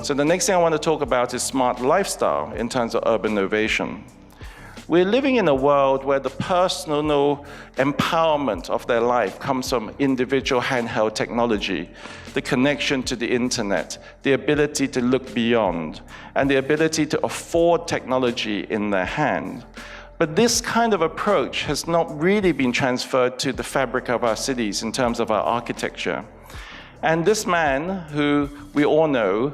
So the next thing I want to talk about is smart lifestyle in terms of urban innovation. We're living in a world where the personal empowerment of their life comes from individual handheld technology, the connection to the internet, the ability to look beyond, and the ability to afford technology in their hand. But this kind of approach has not really been transferred to the fabric of our cities in terms of our architecture. And this man, who we all know,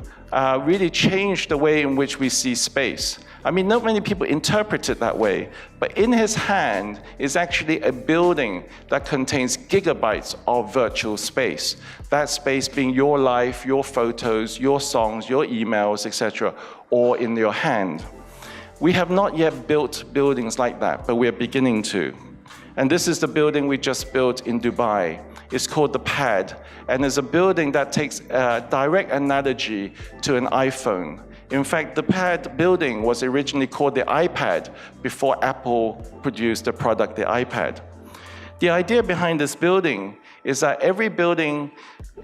really changed the way in which we see space. I mean, not many people interpret it that way, but in his hand is actually a building that contains gigabytes of virtual space. That space being your life, your photos, your songs, your emails, etc., all in your hand. We have not yet built buildings like that, but we're beginning to. And this is the building we just built in Dubai. It's called the Pad, and it's a building that takes a direct analogy to an iPhone. In fact, the Pad building was originally called the iPad before Apple produced the product, the iPad. The idea behind this building is that every building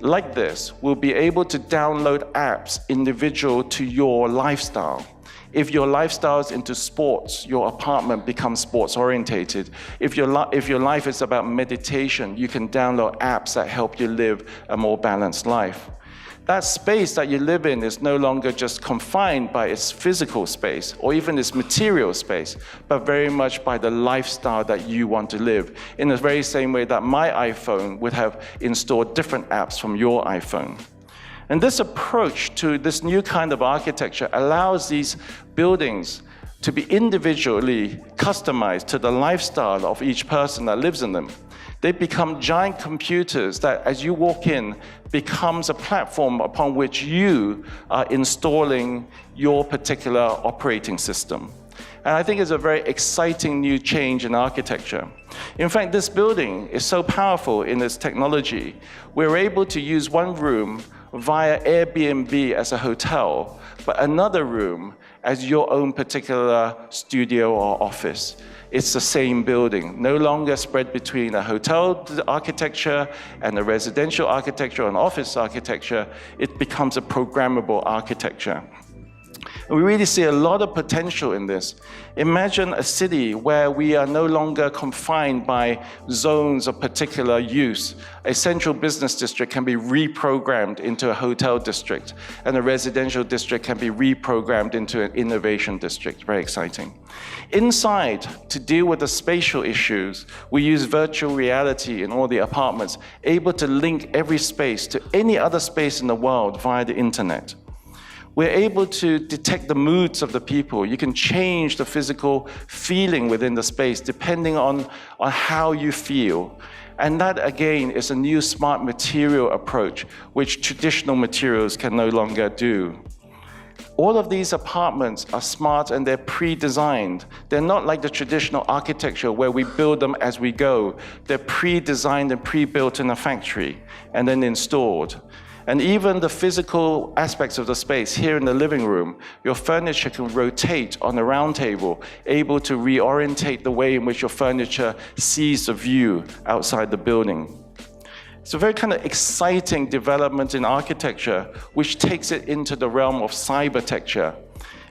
like this will be able to download apps individual to your lifestyle. If your lifestyle is into sports, your apartment becomes sports orientated. If your life is about meditation, you can download apps that help you live a more balanced life. That space that you live in is no longer just confined by its physical space or even its material space, but very much by the lifestyle that you want to live, in the very same way that my iPhone would have installed different apps from your iPhone. And this approach to this new kind of architecture allows these buildings to be individually customized to the lifestyle of each person that lives in them. They become giant computers that, as you walk in, becomes a platform upon which you are installing your particular operating system. And I think it's a very exciting new change in architecture. In fact, this building is so powerful in its technology, we're able to use one room via Airbnb as a hotel, but another room as your own particular studio or office. It's the same building, no longer spread between a hotel architecture and a residential architecture and office architecture. It becomes a programmable architecture. We really see a lot of potential in this. Imagine a city where we are no longer confined by zones of particular use. A central business district can be reprogrammed into a hotel district, and a residential district can be reprogrammed into an innovation district. Very exciting. Inside, to deal with the spatial issues, we use virtual reality in all the apartments, able to link every space to any other space in the world via the internet. We're able to detect the moods of the people. You can change the physical feeling within the space depending on how you feel. And that, again, is a new smart material approach, which traditional materials can no longer do. All of these apartments are smart and they're pre-designed. They're not like the traditional architecture where we build them as we go. They're pre-designed and pre-built in a factory and then installed. And even the physical aspects of the space, here in the living room, your furniture can rotate on a round table, able to reorientate the way in which your furniture sees the view outside the building. It's a very kind of exciting development in architecture, which takes it into the realm of cybertecture.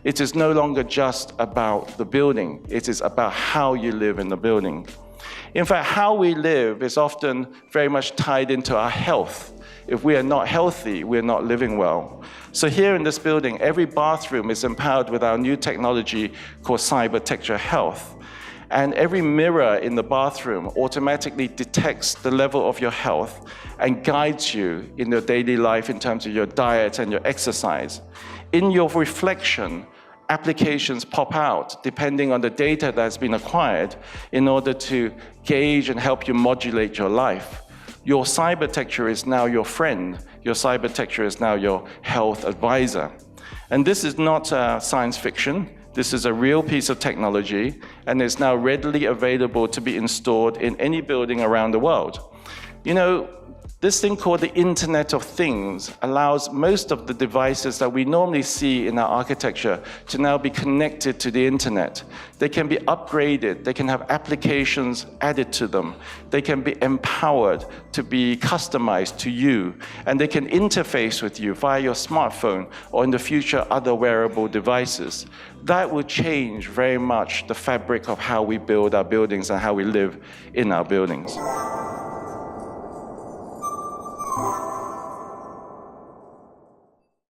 It is no longer just about the building, it is about how you live in the building. In fact, how we live is often very much tied into our health. If we are not healthy, we're not living well. So here in this building, every bathroom is empowered with our new technology called Cybertecture Health. And every mirror in the bathroom automatically detects the level of your health and guides you in your daily life in terms of your diet and your exercise. In your reflection, applications pop out depending on the data that's been acquired in order to gauge and help you modulate your life. Your cybertecture is now your friend. Your cybertecture is now your health advisor. And this is not science fiction. This is a real piece of technology, and it's now readily available to be installed in any building around the world. You know, This thing called the Internet of Things allows most of the devices that we normally see in our architecture to now be connected to the internet. They can be upgraded, they can have applications added to them, they can be empowered to be customized to you, and they can interface with you via your smartphone or in the future other wearable devices. That will change very much the fabric of how we build our buildings and how we live in our buildings.